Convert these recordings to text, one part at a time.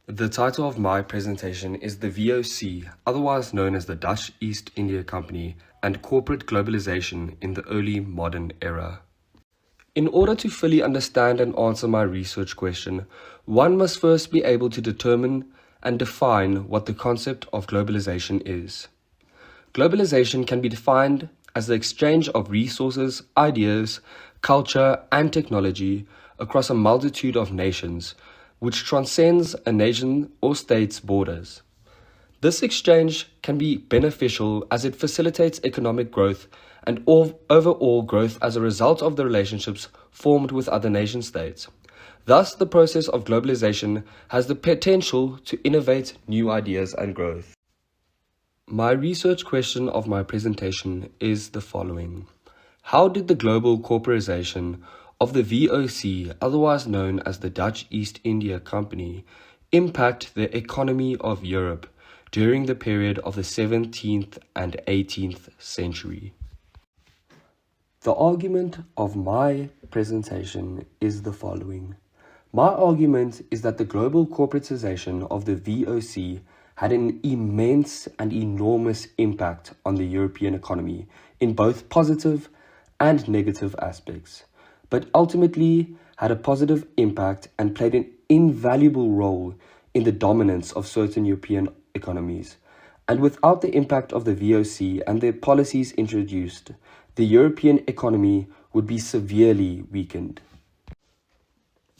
The title of my presentation is the VOC, otherwise known as the Dutch East India Company, and Corporate Globalization in the Early Modern Era. In order to fully understand and answer my research question, one must first be able to determine and define what the concept of globalization is. Globalization can be defined as the exchange of resources, ideas, culture, and technology across a multitude of nations, which transcends a nation or state's borders. This exchange can be beneficial as it facilitates economic growth and overall growth as a result of the relationships formed with other nation-states. Thus, the process of globalization has the potential to innovate new ideas and growth. My research question of my presentation is the following. How did the global corporatization of the VOC, otherwise known as the Dutch East India Company, impact the economy of Europe during the period of the 17th and 18th century? The argument of my presentation is the following. My argument is that the global corporatization of the VOC had an immense and enormous impact on the European economy in both positive and negative aspects, but ultimately had a positive impact and played an invaluable role in the dominance of certain European economies. And without the impact of the VOC and the policies introduced, the European economy would be severely weakened.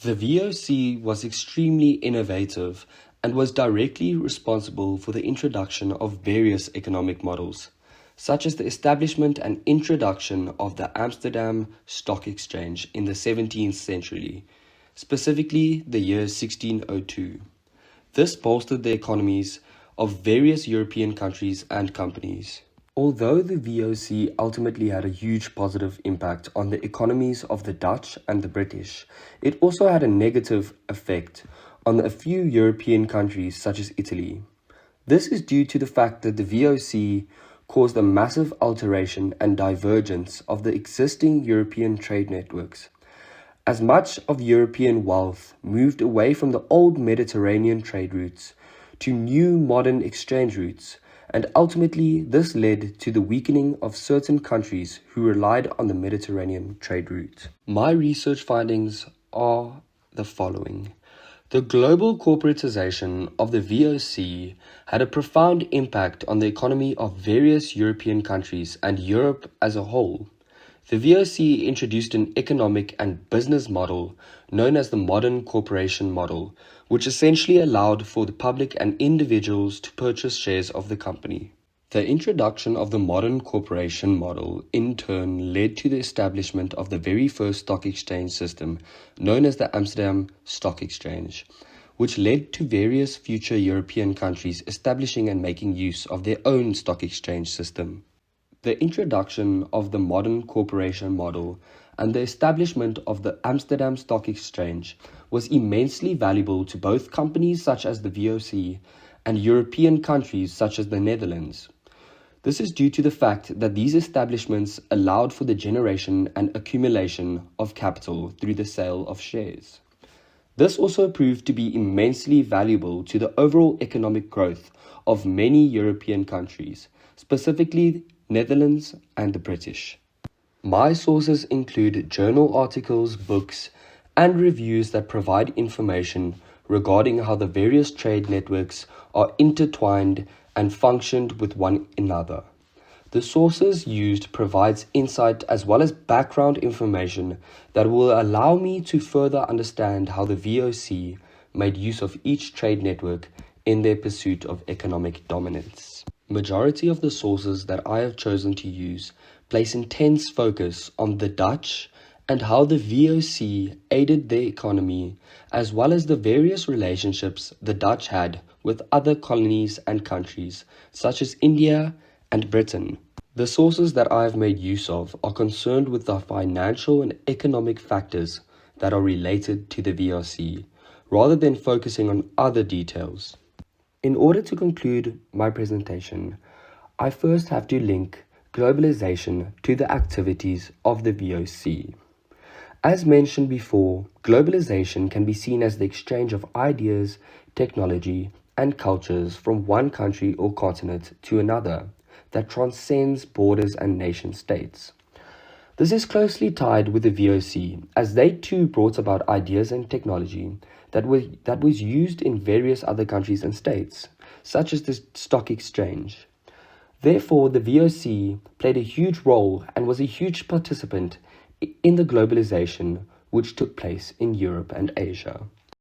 The VOC was extremely innovative and was directly responsible for the introduction of various economic models, such as the establishment and introduction of the Amsterdam Stock Exchange in the 17th century, specifically the year 1602. This bolstered the economies of various European countries and companies. Although the VOC ultimately had a huge positive impact on the economies of the Dutch and the British, it also had a negative effect on a few European countries such as Italy. This is due to the fact that the VOC caused a massive alteration and divergence of the existing European trade networks, as much of European wealth moved away from the old Mediterranean trade routes to new modern exchange routes, and ultimately this led to the weakening of certain countries who relied on the Mediterranean trade route. My research findings are the following. The global corporatization of the VOC had a profound impact on the economy of various European countries and Europe as a whole. The VOC introduced an economic and business model known as the modern corporation model, which essentially allowed for the public and individuals to purchase shares of the company. The introduction of the modern corporation model in turn led to the establishment of the very first stock exchange system known as the Amsterdam Stock Exchange, which led to various future European countries establishing and making use of their own stock exchange system. The introduction of the modern corporation model and the establishment of the Amsterdam Stock Exchange was immensely valuable to both companies such as the VOC and European countries such as the Netherlands. This is due to the fact that these establishments allowed for the generation and accumulation of capital through the sale of shares. This also proved to be immensely valuable to the overall economic growth of many European countries, specifically Netherlands and the British. My sources include journal articles, books, and reviews that provide information regarding how the various trade networks are intertwined and functioned with one another. The sources used provides insight as well as background information that will allow me to further understand how the VOC made use of each trade network in their pursuit of economic dominance. Majority of the sources that I have chosen to use place intense focus on the Dutch and how the VOC aided their economy, as well as the various relationships the Dutch had with other colonies and countries, such as India and Britain. The sources that I have made use of are concerned with the financial and economic factors that are related to the VOC, rather than focusing on other details. In order to conclude my presentation, I first have to link globalization to the activities of the VOC. As mentioned before, globalization can be seen as the exchange of ideas, technology, and cultures from one country or continent to another that transcends borders and nation states. This is closely tied with the VOC, as they too brought about ideas and technology that was used in various other countries and states, such as the stock exchange. Therefore, the VOC played a huge role and was a huge participant in the globalization which took place in Europe and Asia.